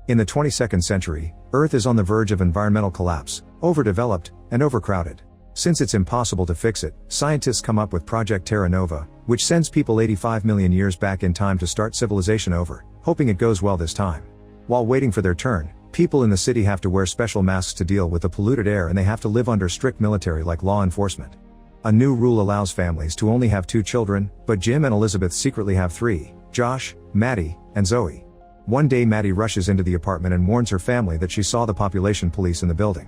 In the 22nd century, Earth is on the verge of environmental collapse, overdeveloped, and overcrowded. Since it's impossible to fix it, scientists come up with Project Terra Nova, which sends people 85 million years back in time to start civilization over, hoping it goes well this time. While waiting for their turn, people in the city have to wear special masks to deal with the polluted air, and they have to live under strict military-like law enforcement. A new rule allows families to only have 2 children, but Jim and Elizabeth secretly have 3, Josh, Maddie, and Zoe. One day Maddie rushes into the apartment and warns her family that she saw the population police in the building.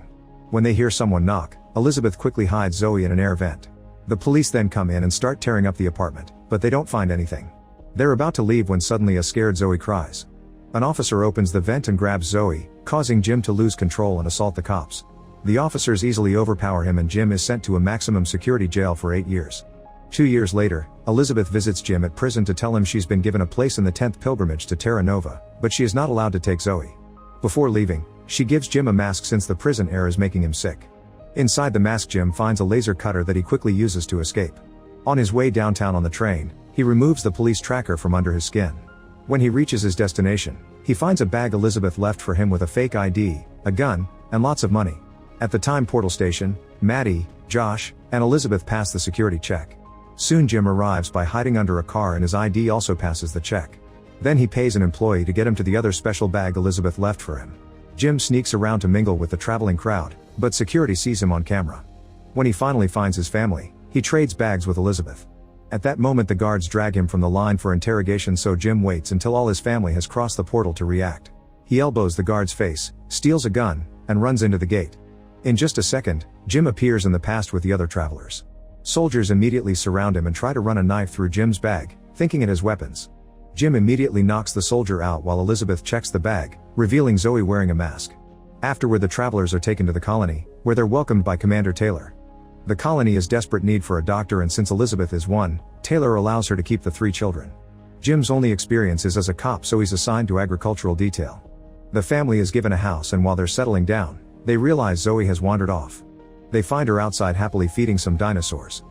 When they hear someone knock, Elizabeth quickly hides Zoe in an air vent. The police then come in and start tearing up the apartment, but they don't find anything. They're about to leave when suddenly a scared Zoe cries. An officer opens the vent and grabs Zoe, causing Jim to lose control and assault the cops. The officers easily overpower him and Jim is sent to a maximum security jail for 8 years. 2 years later, Elizabeth visits Jim at prison to tell him she's been given a place in the 10th pilgrimage to Terra Nova, but she is not allowed to take Zoe. Before leaving, she gives Jim a mask since the prison air is making him sick. Inside the mask, Jim finds a laser cutter that he quickly uses to escape. On his way downtown on the train, he removes the police tracker from under his skin. When he reaches his destination, he finds a bag Elizabeth left for him with a fake ID, a gun, and lots of money. At the time portal station, Maddie, Josh, and Elizabeth pass the security check. Soon Jim arrives by hiding under a car and his ID also passes the check. Then he pays an employee to get him to the other special bag Elizabeth left for him. Jim sneaks around to mingle with the traveling crowd, but security sees him on camera. When he finally finds his family, he trades bags with Elizabeth. At that moment the guards drag him from the line for interrogation, so Jim waits until all his family has crossed the portal to react. He elbows the guard's face, steals a gun, and runs into the gate. In just a second, Jim appears in the past with the other travelers. Soldiers immediately surround him and try to run a knife through Jim's bag, thinking it has weapons. Jim immediately knocks the soldier out while Elizabeth checks the bag, revealing Zoe wearing a mask. Afterward the travelers are taken to the colony, where they're welcomed by Commander Taylor. The colony is desperate need for a doctor, and since Elizabeth is one, Taylor allows her to keep the 3 children. Jim's only experience is as a cop, so he's assigned to agricultural detail. The family is given a house, and while they're settling down, they realize Zoe has wandered off. They find her outside happily feeding some dinosaurs.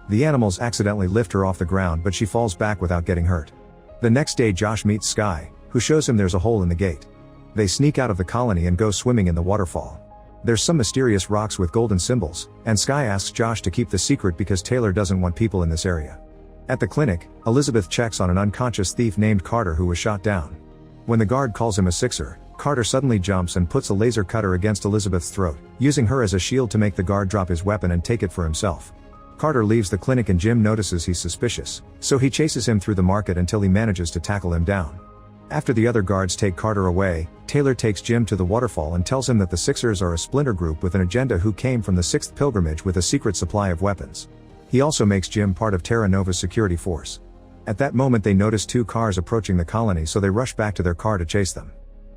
The animals accidentally lift her off the ground, but she falls back without getting hurt. The next day Josh meets Sky, who shows him there's a hole in the gate. They sneak out of the colony and go swimming in the waterfall. There's some mysterious rocks with golden symbols, and Sky asks Josh to keep the secret because Taylor doesn't want people in this area. At the clinic, Elizabeth checks on an unconscious thief named Carter who was shot down. When the guard calls him a sixer, Carter suddenly jumps and puts a laser cutter against Elizabeth's throat, using her as a shield to make the guard drop his weapon and take it for himself. Carter leaves the clinic and Jim notices he's suspicious, so he chases him through the market until he manages to tackle him down. After the other guards take Carter away, Taylor takes Jim to the waterfall and tells him that the Sixers are a splinter group with an agenda who came from the 6th pilgrimage with a secret supply of weapons. He also makes Jim part of Terra Nova's security force. At that moment they notice 2 cars approaching the colony, so they rush back to their car to chase them.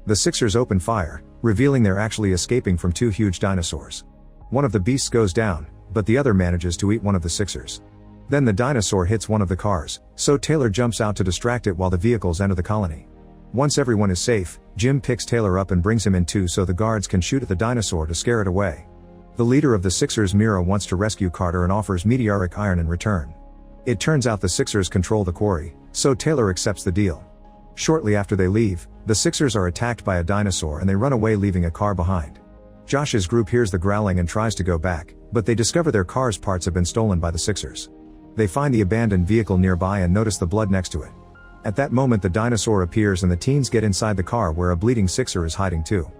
The Sixers open fire, revealing they're actually escaping from 2 huge dinosaurs. One of the beasts goes down, but the other manages to eat one of the Sixers. Then the dinosaur hits one of the cars, so Taylor jumps out to distract it while the vehicles enter the colony. Once everyone is safe, Jim picks Taylor up and brings him in too so the guards can shoot at the dinosaur to scare it away. The leader of the Sixers, Mira, wants to rescue Carter and offers meteoric iron in return. It turns out the Sixers control the quarry, so Taylor accepts the deal. Shortly after they leave, the Sixers are attacked by a dinosaur and they run away, leaving a car behind. Josh's group hears the growling and tries to go back, but they discover their car's parts have been stolen by the Sixers. They find the abandoned vehicle nearby and notice the blood next to it. At that moment the dinosaur appears and the teens get inside the car where a bleeding Sixer is hiding too.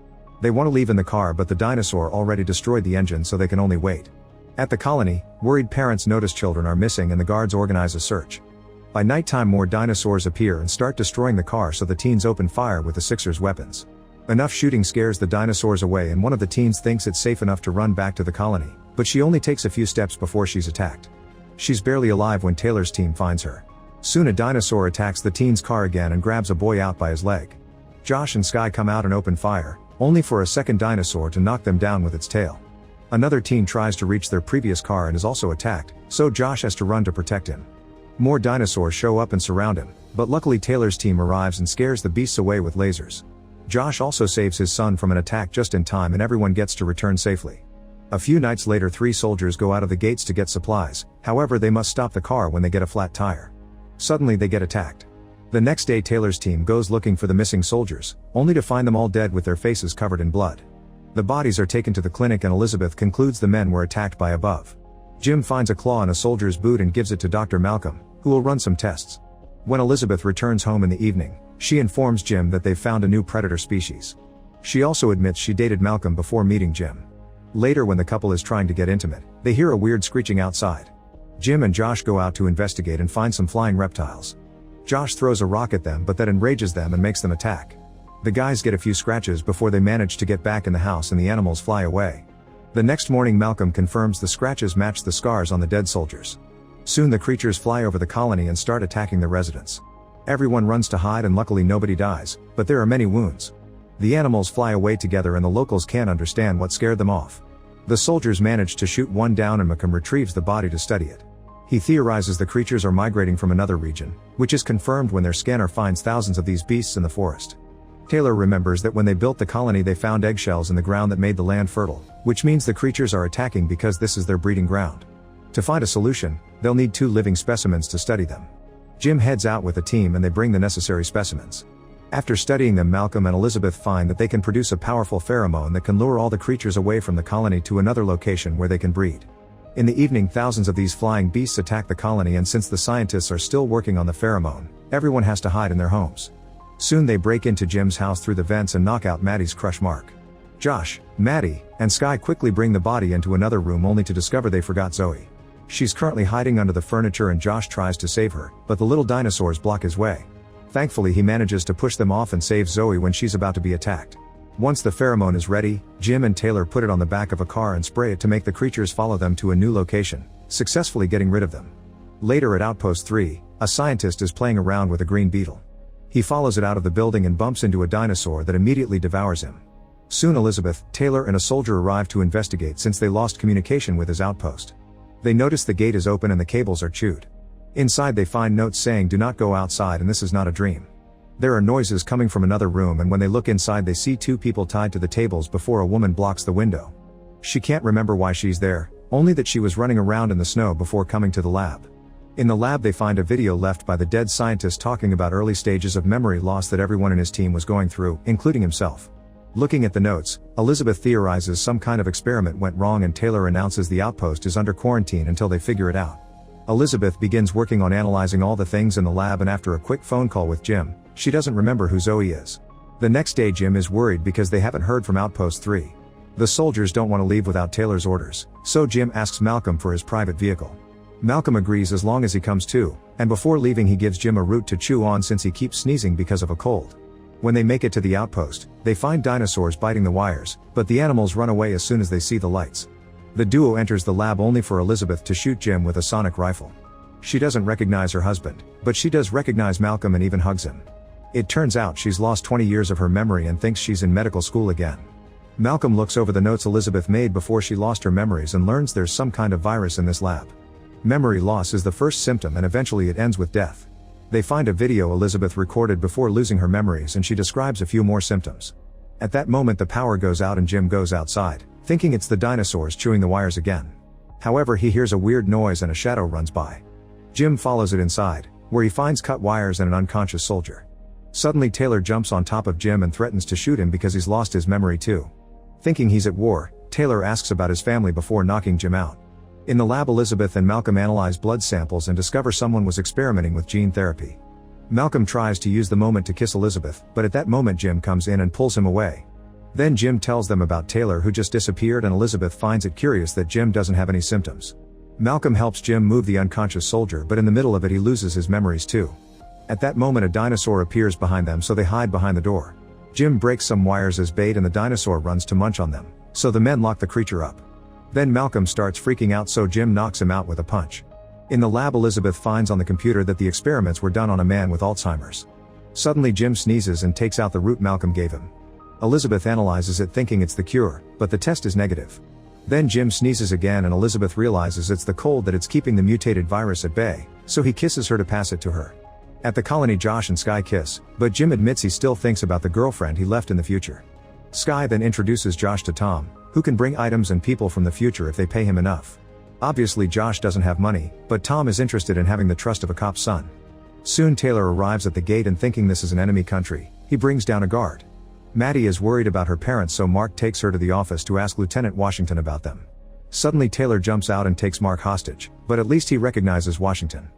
They want to leave in the car, but the dinosaur already destroyed the engine, so they can only wait. At the colony, worried parents notice children are missing and the guards organize a search. By nighttime more dinosaurs appear and start destroying the car, so the teens open fire with the Sixers' weapons. Enough shooting scares the dinosaurs away and one of the teens thinks it's safe enough to run back to the colony, but she only takes a few steps before she's attacked. She's barely alive when Taylor's team finds her. Soon a dinosaur attacks the teen's car again and grabs a boy out by his leg. Josh and Sky come out and open fire, only for a second dinosaur to knock them down with its tail. Another teen tries to reach their previous car and is also attacked, so Josh has to run to protect him. More dinosaurs show up and surround him, but luckily Taylor's team arrives and scares the beasts away with lasers. Josh also saves his son from an attack just in time and everyone gets to return safely. A few nights later 3 soldiers go out of the gates to get supplies, however they must stop the car when they get a flat tire. Suddenly they get attacked. The next day Taylor's team goes looking for the missing soldiers, only to find them all dead with their faces covered in blood. The bodies are taken to the clinic and Elizabeth concludes the men were attacked by above. Jim finds a claw in a soldier's boot and gives it to Dr. Malcolm, who will run some tests. When Elizabeth returns home in the evening, she informs Jim that they've found a new predator species. She also admits she dated Malcolm before meeting Jim. Later, when the couple is trying to get intimate, they hear a weird screeching outside. Jim and Josh go out to investigate and find some flying reptiles. Josh throws a rock at them, but that enrages them and makes them attack. The guys get a few scratches before they manage to get back in the house and the animals fly away. The next morning Malcolm confirms the scratches match the scars on the dead soldiers. Soon the creatures fly over the colony and start attacking the residents. Everyone runs to hide and luckily nobody dies, but there are many wounds. The animals fly away together and the locals can't understand what scared them off. The soldiers manage to shoot one down and Malcolm retrieves the body to study it. He theorizes the creatures are migrating from another region, which is confirmed when their scanner finds thousands of these beasts in the forest. Taylor remembers that when they built the colony they found eggshells in the ground that made the land fertile, which means the creatures are attacking because this is their breeding ground. To find a solution, they'll need 2 living specimens to study them. Jim heads out with a team and they bring the necessary specimens. After studying them, Malcolm and Elizabeth find that they can produce a powerful pheromone that can lure all the creatures away from the colony to another location where they can breed. In the evening, thousands of these flying beasts attack the colony, and since the scientists are still working on the pheromone, everyone has to hide in their homes. Soon they break into Jim's house through the vents and knock out Maddie's crush Mark. Josh, Maddie, and Sky quickly bring the body into another room only to discover they forgot Zoe. She's currently hiding under the furniture and Josh tries to save her, but the little dinosaurs block his way. Thankfully he manages to push them off and save Zoe when she's about to be attacked. Once the pheromone is ready, Jim and Taylor put it on the back of a car and spray it to make the creatures follow them to a new location, successfully getting rid of them. Later at Outpost 3, a scientist is playing around with a green beetle. He follows it out of the building and bumps into a dinosaur that immediately devours him. Soon Elizabeth, Taylor and a soldier arrive to investigate since they lost communication with his outpost. They notice the gate is open and the cables are chewed. Inside they find notes saying do not go outside and this is not a dream. There are noises coming from another room and when they look inside they see 2 people tied to the tables before a woman blocks the window. She can't remember why she's there, only that she was running around in the snow before coming to the lab. In the lab they find a video left by the dead scientist talking about early stages of memory loss that everyone in his team was going through, including himself. Looking at the notes, Elizabeth theorizes some kind of experiment went wrong and Taylor announces the outpost is under quarantine until they figure it out. Elizabeth begins working on analyzing all the things in the lab and after a quick phone call with Jim, she doesn't remember who Zoe is. The next day Jim is worried because they haven't heard from Outpost 3. The soldiers don't want to leave without Taylor's orders, so Jim asks Malcolm for his private vehicle. Malcolm agrees as long as he comes to, and before leaving he gives Jim a root to chew on since he keeps sneezing because of a cold. When they make it to the outpost, they find dinosaurs biting the wires, but the animals run away as soon as they see the lights. The duo enters the lab only for Elizabeth to shoot Jim with a sonic rifle. She doesn't recognize her husband, but she does recognize Malcolm and even hugs him. It turns out she's lost 20 years of her memory and thinks she's in medical school again. Malcolm looks over the notes Elizabeth made before she lost her memories and learns there's some kind of virus in this lab. Memory loss is the first symptom and eventually it ends with death. They find a video Elizabeth recorded before losing her memories and she describes a few more symptoms. At that moment the power goes out and Jim goes outside, thinking it's the dinosaurs chewing the wires again. However, he hears a weird noise and a shadow runs by. Jim follows it inside, where he finds cut wires and an unconscious soldier. Suddenly Taylor jumps on top of Jim and threatens to shoot him because he's lost his memory too. Thinking he's at war, Taylor asks about his family before knocking Jim out. In the lab Elizabeth and Malcolm analyze blood samples and discover someone was experimenting with gene therapy. Malcolm tries to use the moment to kiss Elizabeth, but at that moment Jim comes in and pulls him away. Then Jim tells them about Taylor who just disappeared and Elizabeth finds it curious that Jim doesn't have any symptoms. Malcolm helps Jim move the unconscious soldier but in the middle of it he loses his memories too. At that moment a dinosaur appears behind them so they hide behind the door. Jim breaks some wires as bait and the dinosaur runs to munch on them, so the men lock the creature up. Then Malcolm starts freaking out so Jim knocks him out with a punch. In the lab Elizabeth finds on the computer that the experiments were done on a man with Alzheimer's. Suddenly Jim sneezes and takes out the root Malcolm gave him. Elizabeth analyzes it thinking it's the cure, but the test is negative. Then Jim sneezes again and Elizabeth realizes it's the cold that it's keeping the mutated virus at bay, so he kisses her to pass it to her. At the colony Josh and Sky kiss, but Jim admits he still thinks about the girlfriend he left in the future. Sky then introduces Josh to Tom, who can bring items and people from the future if they pay him enough. Obviously Josh doesn't have money, but Tom is interested in having the trust of a cop's son. Soon Taylor arrives at the gate and thinking this is an enemy country, he brings down a guard. Maddie is worried about her parents, so Mark takes her to the office to ask Lieutenant Washington about them. Suddenly Taylor jumps out and takes Mark hostage, but at least he recognizes Washington.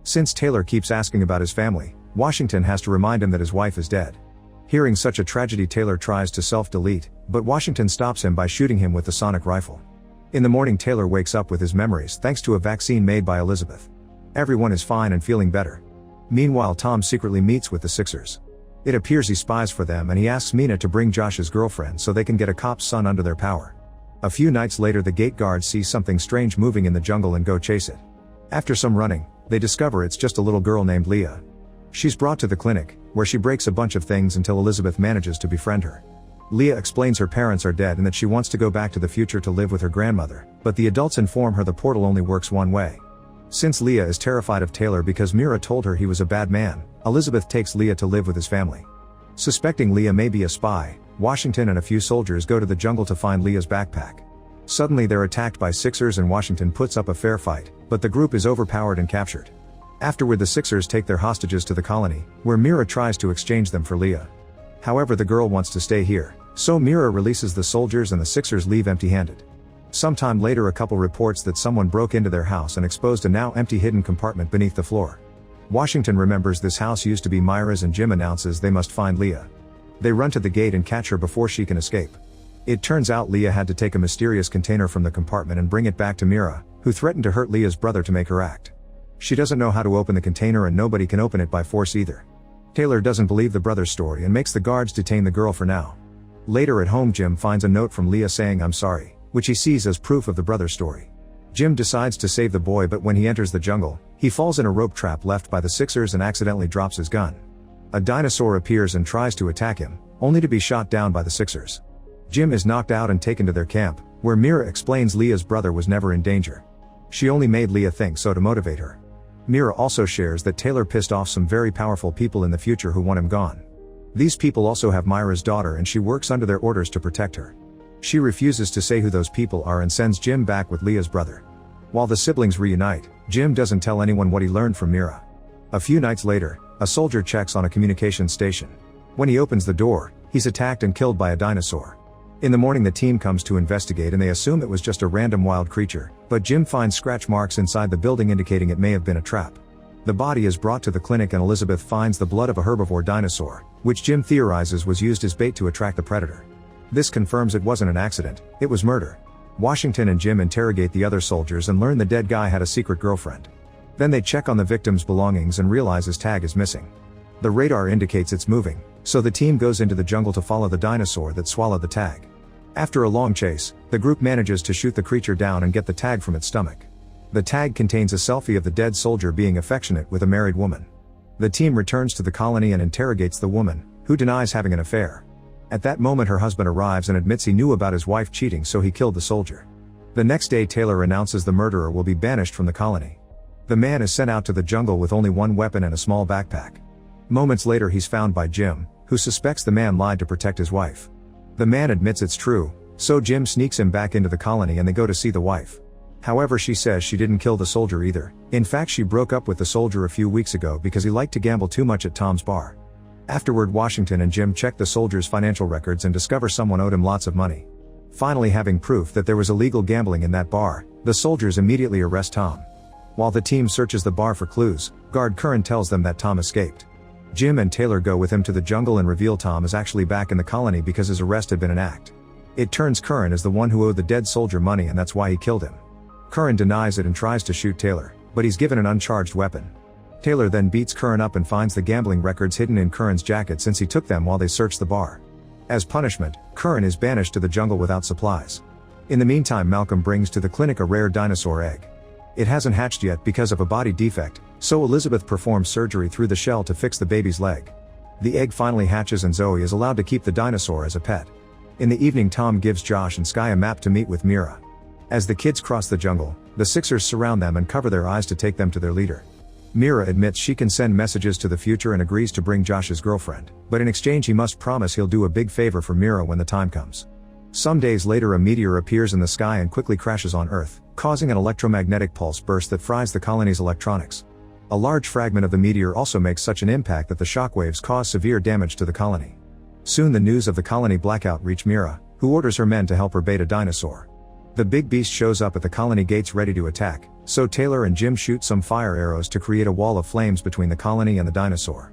Since Taylor keeps asking about his family, Washington has to remind him that his wife is dead. Hearing such a tragedy, Taylor tries to self-delete, but Washington stops him by shooting him with the sonic rifle. In the morning, Taylor wakes up with his memories thanks to a vaccine made by Elizabeth. Everyone is fine and feeling better. Meanwhile, Tom secretly meets with the Sixers. It appears he spies for them and he asks Mina to bring Josh's girlfriend so they can get a cop's son under their power. A few nights later, the gate guards see something strange moving in the jungle and go chase it. After some running, they discover it's just a little girl named Leah. She's brought to the clinic, where she breaks a bunch of things until Elizabeth manages to befriend her. Leah explains her parents are dead and that she wants to go back to the future to live with her grandmother, but the adults inform her the portal only works one way. Since Leah is terrified of Taylor because Mira told her he was a bad man, Elizabeth takes Leah to live with his family. Suspecting Leah may be a spy, Washington and a few soldiers go to the jungle to find Leah's backpack. Suddenly they're attacked by Sixers and Washington puts up a fair fight, but the group is overpowered and captured. Afterward, the Sixers take their hostages to the colony, where Mira tries to exchange them for Leah. However, the girl wants to stay here, so Mira releases the soldiers and the Sixers leave empty-handed. Sometime later, a couple reports that someone broke into their house and exposed a now empty hidden compartment beneath the floor. Washington remembers this house used to be Myra's and Jim announces they must find Leah. They run to the gate and catch her before she can escape. It turns out Leah had to take a mysterious container from the compartment and bring it back to Mira, who threatened to hurt Leah's brother to make her act. She doesn't know how to open the container and nobody can open it by force either. Taylor doesn't believe the brother's story and makes the guards detain the girl for now. Later at home, Jim finds a note from Leah saying "I'm sorry," which he sees as proof of the brother's story. Jim decides to save the boy, but when he enters the jungle, he falls in a rope trap left by the Sixers and accidentally drops his gun. A dinosaur appears and tries to attack him, only to be shot down by the Sixers. Jim is knocked out and taken to their camp, where Mira explains Leah's brother was never in danger. She only made Leah think so to motivate her. Mira also shares that Taylor pissed off some very powerful people in the future who want him gone. These people also have Myra's daughter and she works under their orders to protect her. She refuses to say who those people are and sends Jim back with Leah's brother. While the siblings reunite, Jim doesn't tell anyone what he learned from Mira. A few nights later, a soldier checks on a communications station. When he opens the door, he's attacked and killed by a dinosaur. In the morning, the team comes to investigate and they assume it was just a random wild creature, but Jim finds scratch marks inside the building indicating it may have been a trap. The body is brought to the clinic and Elizabeth finds the blood of a herbivore dinosaur, which Jim theorizes was used as bait to attract the predator. This confirms it wasn't an accident, it was murder. Washington and Jim interrogate the other soldiers and learn the dead guy had a secret girlfriend. Then they check on the victim's belongings and realize his tag is missing. The radar indicates it's moving, so the team goes into the jungle to follow the dinosaur that swallowed the tag. After a long chase, the group manages to shoot the creature down and get the tag from its stomach. The tag contains a selfie of the dead soldier being affectionate with a married woman. The team returns to the colony and interrogates the woman, who denies having an affair. At that moment, her husband arrives and admits he knew about his wife cheating, so he killed the soldier. The next day, Taylor announces the murderer will be banished from the colony. The man is sent out to the jungle with only one weapon and a small backpack. Moments later, he's found by Jim, who suspects the man lied to protect his wife. The man admits it's true, so Jim sneaks him back into the colony and they go to see the wife. However, she says she didn't kill the soldier either. In fact, she broke up with the soldier a few weeks ago because he liked to gamble too much at Tom's bar. Afterward, Washington and Jim check the soldier's financial records and discover someone owed him lots of money. Finally, having proof that there was illegal gambling in that bar, the soldiers immediately arrest Tom. While the team searches the bar for clues, guard Curran tells them that Tom escaped. Jim and Taylor go with him to the jungle and reveal Tom is actually back in the colony because his arrest had been an act. It turns Curran as the one who owed the dead soldier money and that's why he killed him. Curran denies it and tries to shoot Taylor, but he's given an uncharged weapon. Taylor then beats Curran up and finds the gambling records hidden in Curran's jacket since he took them while they searched the bar. As punishment, Curran is banished to the jungle without supplies. In the meantime, Malcolm brings to the clinic a rare dinosaur egg. It hasn't hatched yet because of a body defect, so Elizabeth performs surgery through the shell to fix the baby's leg. The egg finally hatches and Zoe is allowed to keep the dinosaur as a pet. In the evening, Tom gives Josh and Sky a map to meet with Mira. As the kids cross the jungle, the Sixers surround them and cover their eyes to take them to their leader. Mira admits she can send messages to the future and agrees to bring Josh's girlfriend, but in exchange he must promise he'll do a big favor for Mira when the time comes. Some days later, a meteor appears in the sky and quickly crashes on Earth, causing an electromagnetic pulse burst that fries the colony's electronics. A large fragment of the meteor also makes such an impact that the shockwaves cause severe damage to the colony. Soon the news of the colony blackout reach Mira, who orders her men to help her bait a dinosaur. The big beast shows up at the colony gates ready to attack, so Taylor and Jim shoot some fire arrows to create a wall of flames between the colony and the dinosaur.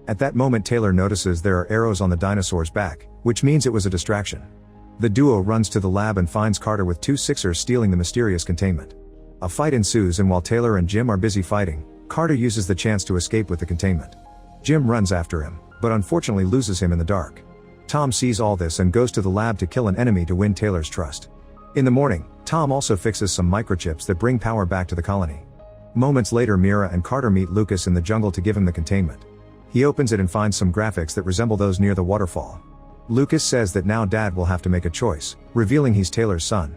At that moment Taylor notices there are arrows on the dinosaur's back, which means it was a distraction. The duo runs to the lab and finds Carter with 2 Sixers stealing the mysterious containment. A fight ensues, and while Taylor and Jim are busy fighting, Carter uses the chance to escape with the containment. Jim runs after him, but unfortunately loses him in the dark. Tom sees all this and goes to the lab to kill an enemy to win Taylor's trust. In the morning, Tom also fixes some microchips that bring power back to the colony. Moments later Mira and Carter meet Lucas in the jungle to give him the containment. He opens it and finds some graphics that resemble those near the waterfall. Lucas says that now Dad will have to make a choice, revealing he's Taylor's son.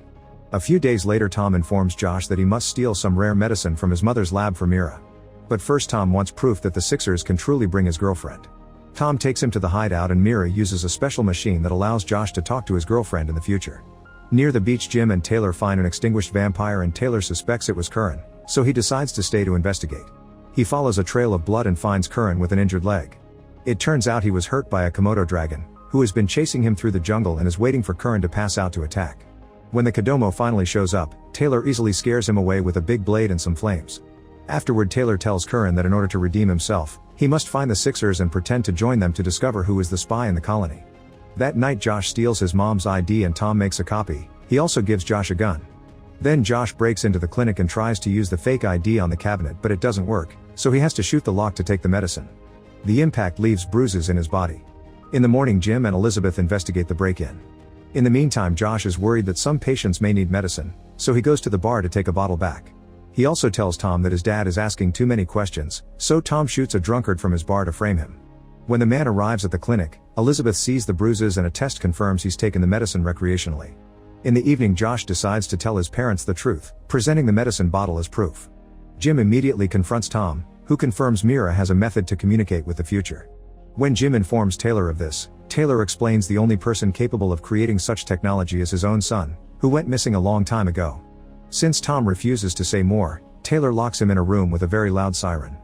A few days later Tom informs Josh that he must steal some rare medicine from his mother's lab for Mira. But first Tom wants proof that the Sixers can truly bring his girlfriend. Tom takes him to the hideout and Mira uses a special machine that allows Josh to talk to his girlfriend in the future. Near the beach Jim and Taylor find an extinguished vampire and Taylor suspects it was Curran, so he decides to stay to investigate. He follows a trail of blood and finds Curran with an injured leg. It turns out he was hurt by a Komodo dragon, who has been chasing him through the jungle and is waiting for Curran to pass out to attack. When the Kodomo finally shows up, Taylor easily scares him away with a big blade and some flames. Afterward Taylor tells Curran that in order to redeem himself, he must find the Sixers and pretend to join them to discover who is the spy in the colony. That night Josh steals his mom's ID and Tom makes a copy. He also gives Josh a gun. Then Josh breaks into the clinic and tries to use the fake ID on the cabinet, but it doesn't work, so he has to shoot the lock to take the medicine. The impact leaves bruises in his body. In the morning Jim and Elizabeth investigate the break-in. In the meantime Josh is worried that some patients may need medicine, so he goes to the bar to take a bottle back. He also tells Tom that his dad is asking too many questions, so Tom shoots a drunkard from his bar to frame him. When the man arrives at the clinic, Elizabeth sees the bruises and a test confirms he's taken the medicine recreationally. In the evening Josh decides to tell his parents the truth, presenting the medicine bottle as proof. Jim immediately confronts Tom, who confirms Mira has a method to communicate with the future. When Jim informs Taylor of this, Taylor explains the only person capable of creating such technology is his own son, who went missing a long time ago. Since Tom refuses to say more, Taylor locks him in a room with a very loud siren.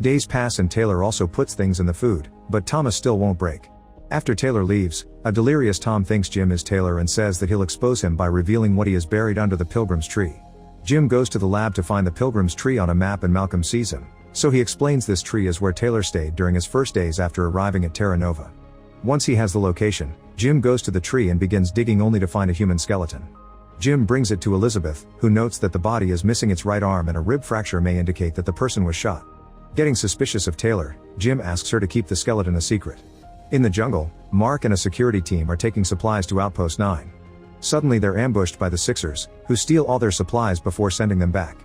Days pass and Taylor also puts things in the food, but Thomas still won't break. After Taylor leaves, a delirious Tom thinks Jim is Taylor and says that he'll expose him by revealing what he has buried under the Pilgrim's tree. Jim goes to the lab to find the Pilgrim's tree on a map and Malcolm sees him, so he explains this tree is where Taylor stayed during his first days after arriving at Terra Nova. Once he has the location, Jim goes to the tree and begins digging only to find a human skeleton. Jim brings it to Elizabeth, who notes that the body is missing its right arm and a rib fracture may indicate that the person was shot. Getting suspicious of Taylor, Jim asks her to keep the skeleton a secret. In the jungle, Mark and a security team are taking supplies to Outpost 9. Suddenly they're ambushed by the Sixers, who steal all their supplies before sending them back.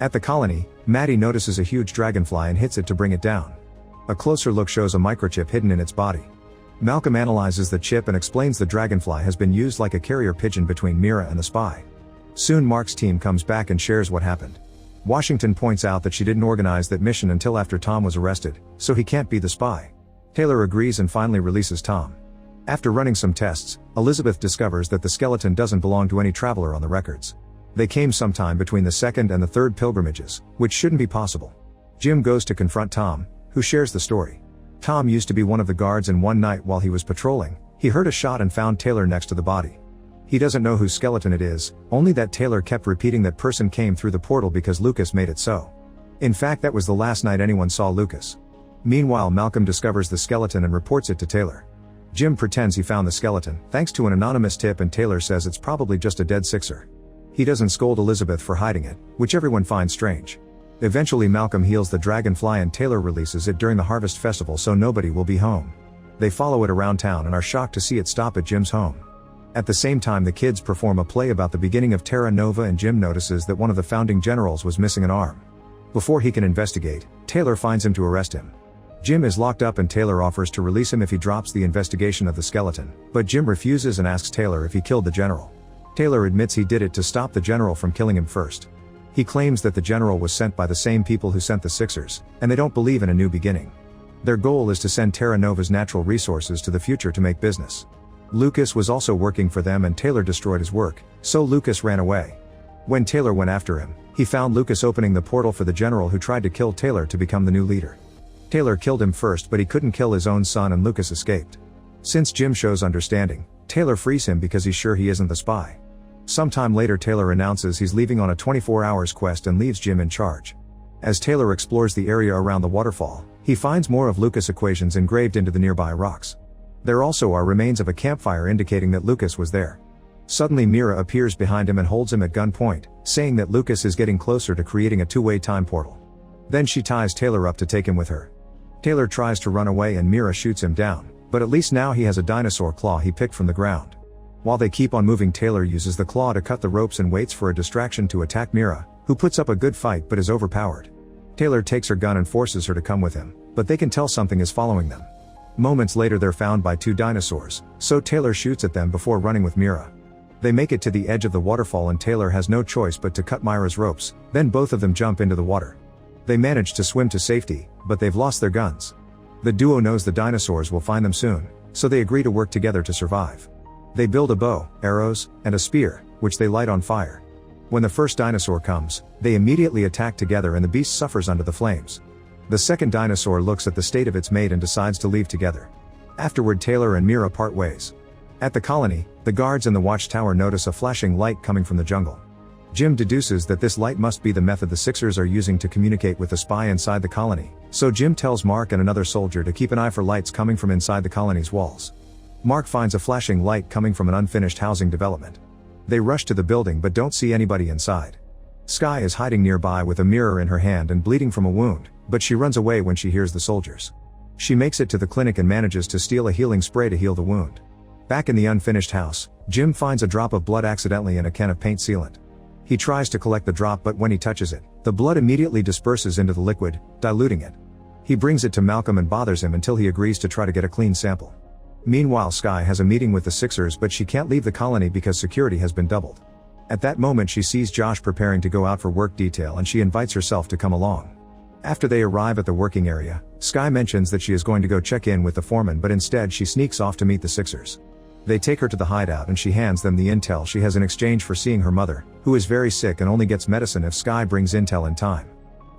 At the colony, Maddie notices a huge dragonfly and hits it to bring it down. A closer look shows a microchip hidden in its body. Malcolm analyzes the chip and explains the dragonfly has been used like a carrier pigeon between Mira and the spy. Soon Mark's team comes back and shares what happened. Washington points out that she didn't organize that mission until after Tom was arrested, so he can't be the spy. Taylor agrees and finally releases Tom. After running some tests, Elizabeth discovers that the skeleton doesn't belong to any traveler on the records. They came sometime between the second and the third pilgrimages, which shouldn't be possible. Jim goes to confront Tom, who shares the story. Tom used to be one of the guards and one night while he was patrolling, he heard a shot and found Taylor next to the body. He doesn't know whose skeleton it is, only that Taylor kept repeating that person came through the portal because Lucas made it so. In fact that was the last night anyone saw Lucas. Meanwhile Malcolm discovers the skeleton and reports it to Taylor. Jim pretends he found the skeleton, thanks to an anonymous tip, and Taylor says it's probably just a dead Sixer. He doesn't scold Elizabeth for hiding it, which everyone finds strange. Eventually Malcolm heals the dragonfly and Taylor releases it during the Harvest Festival so nobody will be home. They follow it around town and are shocked to see it stop at Jim's home. At the same time the kids perform a play about the beginning of Terra Nova and Jim notices that one of the founding generals was missing an arm. Before he can investigate, Taylor finds him to arrest him. Jim is locked up and Taylor offers to release him if he drops the investigation of the skeleton, but Jim refuses and asks Taylor if he killed the general. Taylor admits he did it to stop the general from killing him first. He claims that the general was sent by the same people who sent the Sixers, and they don't believe in a new beginning. Their goal is to send Terra Nova's natural resources to the future to make business. Lucas was also working for them and Taylor destroyed his work, so Lucas ran away. When Taylor went after him, He found Lucas opening the portal for the general who tried to kill Taylor to become the new leader. Taylor killed him first, but he couldn't kill his own son and Lucas escaped. Since Jim shows understanding, Taylor frees him because he's sure he isn't the spy. Sometime later Taylor announces he's leaving on a 24-hour quest and leaves Jim in charge. As Taylor explores the area around the waterfall, he finds more of Lucas' equations engraved into the nearby rocks. There also are remains of a campfire indicating that Lucas was there. Suddenly Mira appears behind him and holds him at gunpoint, saying that Lucas is getting closer to creating a two-way time portal. Then she ties Taylor up to take him with her. Taylor tries to run away and Mira shoots him down, but at least now he has a dinosaur claw he picked from the ground. While they keep on moving, Taylor uses the claw to cut the ropes and waits for a distraction to attack Mira, who puts up a good fight but is overpowered. Taylor takes her gun and forces her to come with him, but they can tell something is following them. Moments later they're found by two dinosaurs, so Taylor shoots at them before running with Mira. They make it to the edge of the waterfall and Taylor has no choice but to cut Mira's ropes, then both of them jump into the water. They manage to swim to safety, but they've lost their guns. The duo knows the dinosaurs will find them soon, so they agree to work together to survive. They build a bow, arrows, and a spear, which they light on fire. When the first dinosaur comes, they immediately attack together and the beast suffers under the flames. The second dinosaur looks at the state of its mate and decides to leave together. Afterward Taylor and Mira part ways. At the colony, the guards in the watchtower notice a flashing light coming from the jungle. Jim deduces that this light must be the method the Sixers are using to communicate with the spy inside the colony, so Jim tells Mark and another soldier to keep an eye for lights coming from inside the colony's walls. Mark finds a flashing light coming from an unfinished housing development. They rush to the building but don't see anybody inside. Sky is hiding nearby with a mirror in her hand and bleeding from a wound, but she runs away when she hears the soldiers. She makes it to the clinic and manages to steal a healing spray to heal the wound. Back in the unfinished house, Jim finds a drop of blood accidentally in a can of paint sealant. He tries to collect the drop, but when he touches it, the blood immediately disperses into the liquid, diluting it. He brings it to Malcolm and bothers him until he agrees to try to get a clean sample. Meanwhile Sky has a meeting with the Sixers but she can't leave the colony because security has been doubled. At that moment she sees Josh preparing to go out for work detail and she invites herself to come along. After they arrive at the working area, Sky mentions that she is going to go check in with the foreman, but instead she sneaks off to meet the Sixers. They take her to the hideout and she hands them the intel she has in exchange for seeing her mother, who is very sick and only gets medicine if Sky brings intel in time.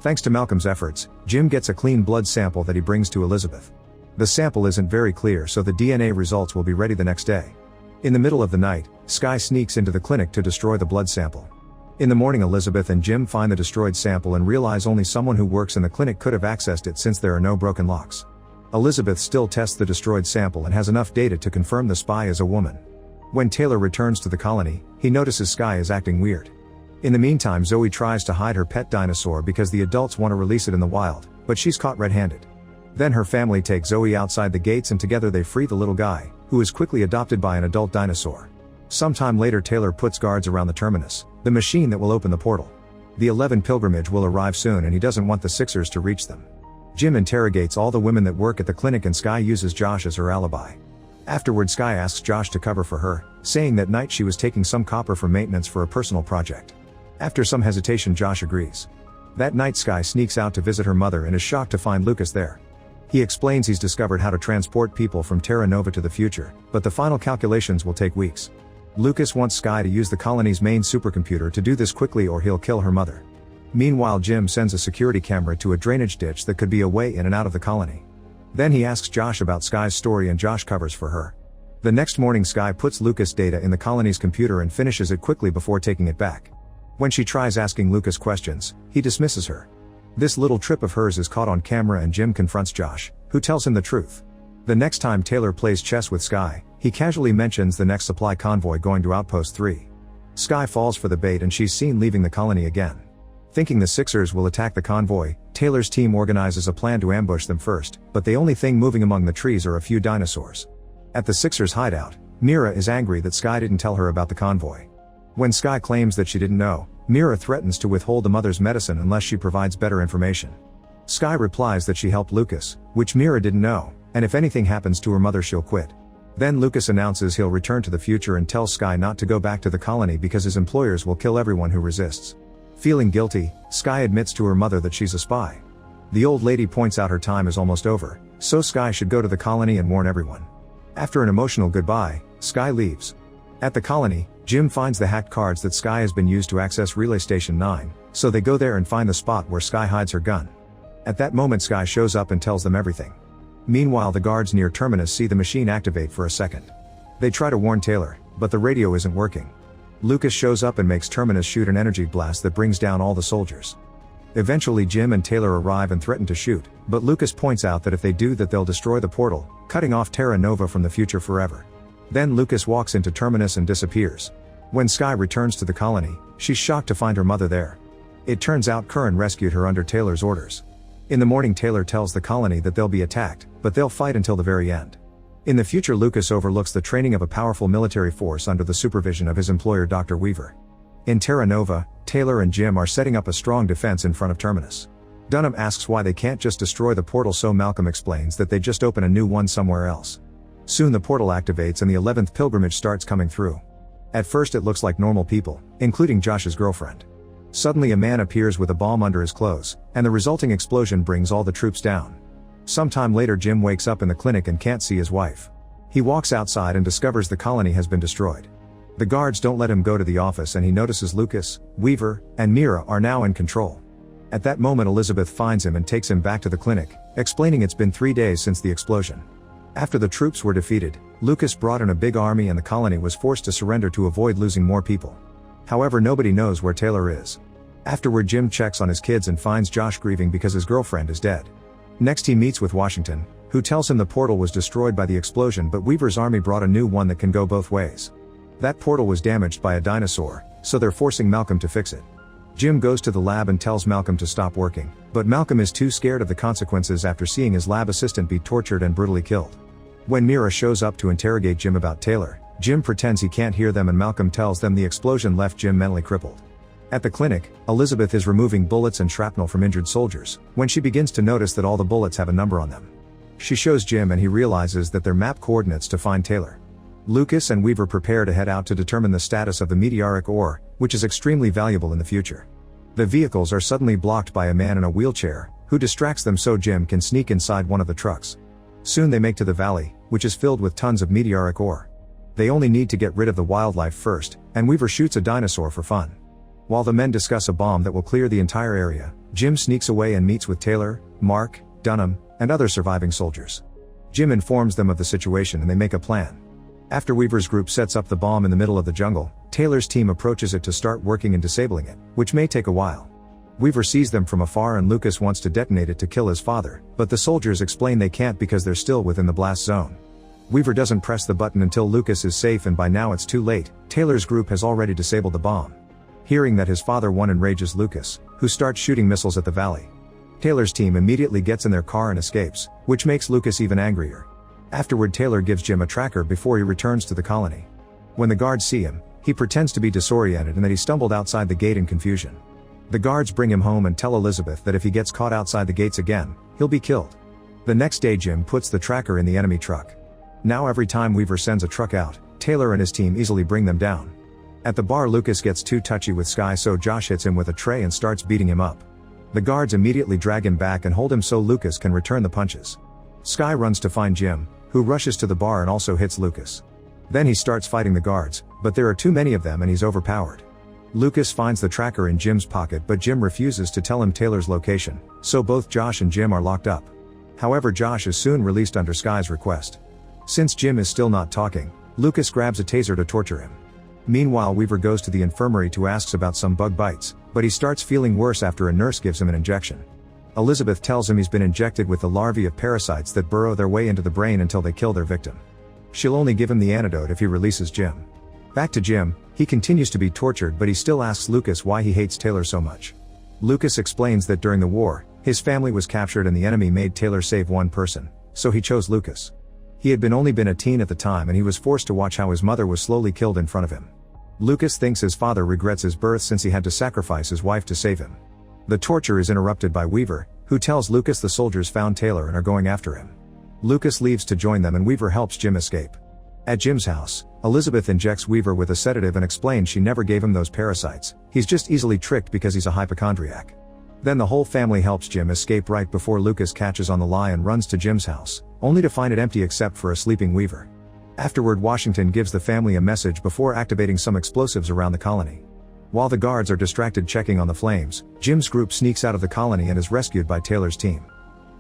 Thanks to Malcolm's efforts, Jim gets a clean blood sample that he brings to Elizabeth. The sample isn't very clear, so the DNA results will be ready the next day. In the middle of the night, Sky sneaks into the clinic to destroy the blood sample. In the morning Elizabeth and Jim find the destroyed sample and realize only someone who works in the clinic could have accessed it since there are no broken locks. Elizabeth still tests the destroyed sample and has enough data to confirm the spy is a woman. When Taylor returns to the colony, he notices Sky is acting weird. In the meantime Zoe tries to hide her pet dinosaur because the adults want to release it in the wild, but she's caught red-handed. Then her family take Zoe outside the gates and together they free the little guy, who is quickly adopted by an adult dinosaur. Sometime later Taylor puts guards around the terminus, the machine that will open the portal. The 11 pilgrimage will arrive soon and he doesn't want the Sixers to reach them. Jim interrogates all the women that work at the clinic and Sky uses Josh as her alibi. Afterward Sky asks Josh to cover for her, saying that night she was taking some copper for maintenance for a personal project. After some hesitation Josh agrees. That night Sky sneaks out to visit her mother and is shocked to find Lucas there. He explains he's discovered how to transport people from Terra Nova to the future, but the final calculations will take weeks. Lucas wants Sky to use the colony's main supercomputer to do this quickly or he'll kill her mother. Meanwhile Jim sends a security camera to a drainage ditch that could be a way in and out of the colony. Then he asks Josh about Sky's story and Josh covers for her. The next morning Sky puts Lucas' data in the colony's computer and finishes it quickly before taking it back. When she tries asking Lucas questions, he dismisses her. This little trip of hers is caught on camera and Jim confronts Josh, who tells him the truth. The next time Taylor plays chess with Sky, he casually mentions the next supply convoy going to Outpost 3. Sky falls for the bait and she's seen leaving the colony again. Thinking the Sixers will attack the convoy, Taylor's team organizes a plan to ambush them first, but the only thing moving among the trees are a few dinosaurs. At the Sixers' hideout, Mira is angry that Sky didn't tell her about the convoy. When Sky claims that she didn't know, Mira threatens to withhold the mother's medicine unless she provides better information. Sky replies that she helped Lucas, which Mira didn't know, and if anything happens to her mother she'll quit. Then Lucas announces he'll return to the future and tells Sky not to go back to the colony because his employers will kill everyone who resists. Feeling guilty, Sky admits to her mother that she's a spy. The old lady points out her time is almost over, so Sky should go to the colony and warn everyone. After an emotional goodbye, Sky leaves. At the colony, Jim finds the hacked cards that Sky has been used to access Relay Station 9, so they go there and find the spot where Sky hides her gun. At that moment Sky shows up and tells them everything. Meanwhile the guards near Terminus see the machine activate for a second. They try to warn Taylor, but the radio isn't working. Lucas shows up and makes Terminus shoot an energy blast that brings down all the soldiers. Eventually Jim and Taylor arrive and threaten to shoot, but Lucas points out that if they do that they'll destroy the portal, cutting off Terra Nova from the future forever. Then Lucas walks into Terminus and disappears. When Sky returns to the colony, she's shocked to find her mother there. It turns out Curran rescued her under Taylor's orders. In the morning Taylor tells the colony that they'll be attacked, but they'll fight until the very end. In the future Lucas overlooks the training of a powerful military force under the supervision of his employer Dr. Weaver. In Terra Nova, Taylor and Jim are setting up a strong defense in front of Terminus. Dunham asks why they can't just destroy the portal, so Malcolm explains that they just open a new one somewhere else. Soon the portal activates and the 11th pilgrimage starts coming through. At first it looks like normal people, including Josh's girlfriend. Suddenly a man appears with a bomb under his clothes, and the resulting explosion brings all the troops down. Sometime later Jim wakes up in the clinic and can't see his wife. He walks outside and discovers the colony has been destroyed. The guards don't let him go to the office and he notices Lucas, Weaver, and Mira are now in control. At that moment Elizabeth finds him and takes him back to the clinic, explaining it's been 3 days since the explosion. After the troops were defeated, Lucas brought in a big army and the colony was forced to surrender to avoid losing more people. However, nobody knows where Taylor is. Afterward Jim checks on his kids and finds Josh grieving because his girlfriend is dead. Next he meets with Washington, who tells him the portal was destroyed by the explosion but Weaver's army brought a new one that can go both ways. That portal was damaged by a dinosaur, so they're forcing Malcolm to fix it. Jim goes to the lab and tells Malcolm to stop working, but Malcolm is too scared of the consequences after seeing his lab assistant be tortured and brutally killed. When Mira shows up to interrogate Jim about Taylor, Jim pretends he can't hear them and Malcolm tells them the explosion left Jim mentally crippled. At the clinic, Elizabeth is removing bullets and shrapnel from injured soldiers, when she begins to notice that all the bullets have a number on them. She shows Jim and he realizes that they're map coordinates to find Taylor. Lucas and Weaver prepare to head out to determine the status of the meteoric ore, which is extremely valuable in the future. The vehicles are suddenly blocked by a man in a wheelchair, who distracts them so Jim can sneak inside one of the trucks. Soon they make to the valley, which is filled with tons of meteoric ore. They only need to get rid of the wildlife first, and Weaver shoots a dinosaur for fun. While the men discuss a bomb that will clear the entire area, Jim sneaks away and meets with Taylor, Mark, Dunham, and other surviving soldiers. Jim informs them of the situation and they make a plan. After Weaver's group sets up the bomb in the middle of the jungle, Taylor's team approaches it to start working and disabling it, which may take a while. Weaver sees them from afar and Lucas wants to detonate it to kill his father, but the soldiers explain they can't because they're still within the blast zone. Weaver doesn't press the button until Lucas is safe and by now it's too late, Taylor's group has already disabled the bomb. Hearing that his father won enrages Lucas, who starts shooting missiles at the valley. Taylor's team immediately gets in their car and escapes, which makes Lucas even angrier. Afterward Taylor gives Jim a tracker before he returns to the colony. When the guards see him, he pretends to be disoriented and that he stumbled outside the gate in confusion. The guards bring him home and tell Elizabeth that if he gets caught outside the gates again, he'll be killed. The next day Jim puts the tracker in the enemy truck. Now every time Weaver sends a truck out, Taylor and his team easily bring them down. At the bar Lucas gets too touchy with Sky so Josh hits him with a tray and starts beating him up. The guards immediately drag him back and hold him so Lucas can return the punches. Sky runs to find Jim, who rushes to the bar and also hits Lucas. Then he starts fighting the guards, but there are too many of them and he's overpowered. Lucas finds the tracker in Jim's pocket but Jim refuses to tell him Taylor's location, so both Josh and Jim are locked up. However, Josh is soon released under Sky's request. Since Jim is still not talking, Lucas grabs a taser to torture him. Meanwhile Weaver goes to the infirmary to ask about some bug bites, but he starts feeling worse after a nurse gives him an injection. Elizabeth tells him he's been injected with the larvae of parasites that burrow their way into the brain until they kill their victim. She'll only give him the antidote if he releases Jim. Back to Jim, he continues to be tortured but he still asks Lucas why he hates Taylor so much. Lucas explains that during the war, his family was captured and the enemy made Taylor save one person, so he chose Lucas. He had only been a teen at the time and he was forced to watch how his mother was slowly killed in front of him. Lucas thinks his father regrets his birth since he had to sacrifice his wife to save him. The torture is interrupted by Weaver, who tells Lucas the soldiers found Taylor and are going after him. Lucas leaves to join them and Weaver helps Jim escape. At Jim's house, Elizabeth injects Weaver with a sedative and explains she never gave him those parasites, he's just easily tricked because he's a hypochondriac. Then the whole family helps Jim escape right before Lucas catches on the lie and runs to Jim's house, only to find it empty except for a sleeping Weaver. Afterward, Washington gives the family a message before activating some explosives around the colony. While the guards are distracted checking on the flames, Jim's group sneaks out of the colony and is rescued by Taylor's team.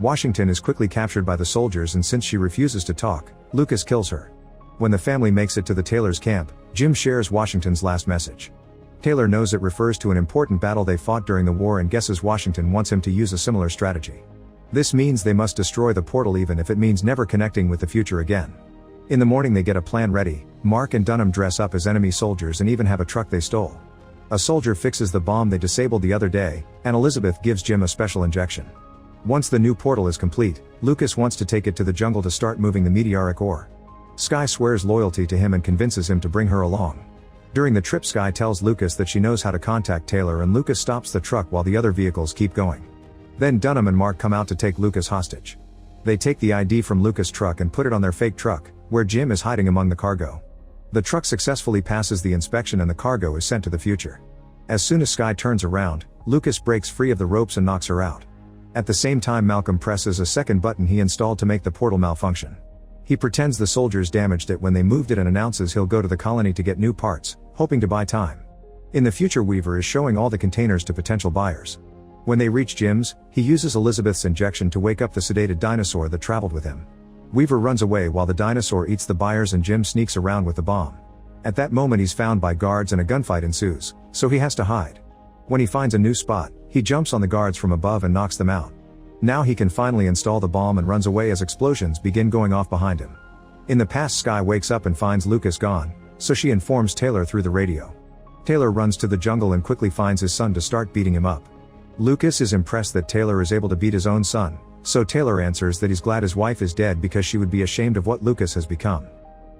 Washington is quickly captured by the soldiers, and since she refuses to talk, Lucas kills her. When the family makes it to the Taylor's camp, Jim shares Washington's last message. Taylor knows it refers to an important battle they fought during the war and guesses Washington wants him to use a similar strategy. This means they must destroy the portal even if it means never connecting with the future again. In the morning they get a plan ready. Mark and Dunham dress up as enemy soldiers and even have a truck they stole. A soldier fixes the bomb they disabled the other day, and Elizabeth gives Jim a special injection. Once the new portal is complete, Lucas wants to take it to the jungle to start moving the meteoric ore. Skye swears loyalty to him and convinces him to bring her along. During the trip, Skye tells Lucas that she knows how to contact Taylor, and Lucas stops the truck while the other vehicles keep going. Then Dunham and Mark come out to take Lucas hostage. They take the ID from Lucas' truck and put it on their fake truck, where Jim is hiding among the cargo. The truck successfully passes the inspection and the cargo is sent to the future. As soon as Skye turns around, Lucas breaks free of the ropes and knocks her out. At the same time, Malcolm presses a second button he installed to make the portal malfunction. He pretends the soldiers damaged it when they moved it and announces he'll go to the colony to get new parts, hoping to buy time. In the future, Weaver is showing all the containers to potential buyers. When they reach Jim's, he uses Elizabeth's injection to wake up the sedated dinosaur that traveled with him. Weaver runs away while the dinosaur eats the buyers and Jim sneaks around with the bomb. At that moment he's found by guards and a gunfight ensues, so he has to hide. When he finds a new spot, he jumps on the guards from above and knocks them out. Now he can finally install the bomb and runs away as explosions begin going off behind him. In the past, Skye wakes up and finds Lucas gone, so she informs Taylor through the radio. Taylor runs to the jungle and quickly finds his son to start beating him up. Lucas is impressed that Taylor is able to beat his own son, so Taylor answers that he's glad his wife is dead because she would be ashamed of what Lucas has become.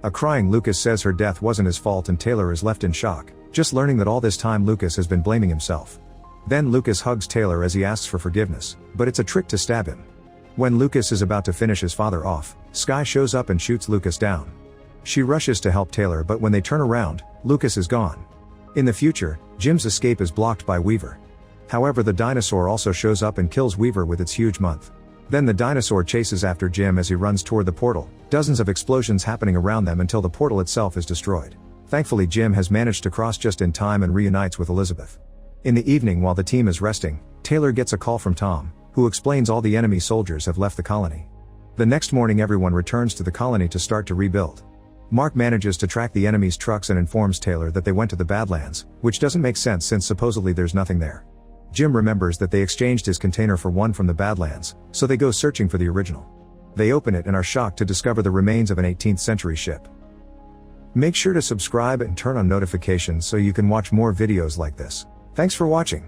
A crying Lucas says her death wasn't his fault, and Taylor is left in shock, just learning that all this time Lucas has been blaming himself. Then Lucas hugs Taylor as he asks for forgiveness, but it's a trick to stab him. When Lucas is about to finish his father off, Skye shows up and shoots Lucas down. She rushes to help Taylor, but when they turn around, Lucas is gone. In the future, Jim's escape is blocked by Weaver. However, the dinosaur also shows up and kills Weaver with its huge mouth. Then the dinosaur chases after Jim as he runs toward the portal, dozens of explosions happening around them until the portal itself is destroyed. Thankfully, Jim has managed to cross just in time and reunites with Elizabeth. In the evening, while the team is resting, Taylor gets a call from Tom, who explains all the enemy soldiers have left the colony. The next morning, everyone returns to the colony to start to rebuild. Mark manages to track the enemy's trucks and informs Taylor that they went to the Badlands, which doesn't make sense since supposedly there's nothing there. Jim remembers that they exchanged his container for one from the Badlands, so they go searching for the original. They open it and are shocked to discover the remains of an 18th century ship. Make sure to subscribe and turn on notifications so you can watch more videos like this. Thanks for watching.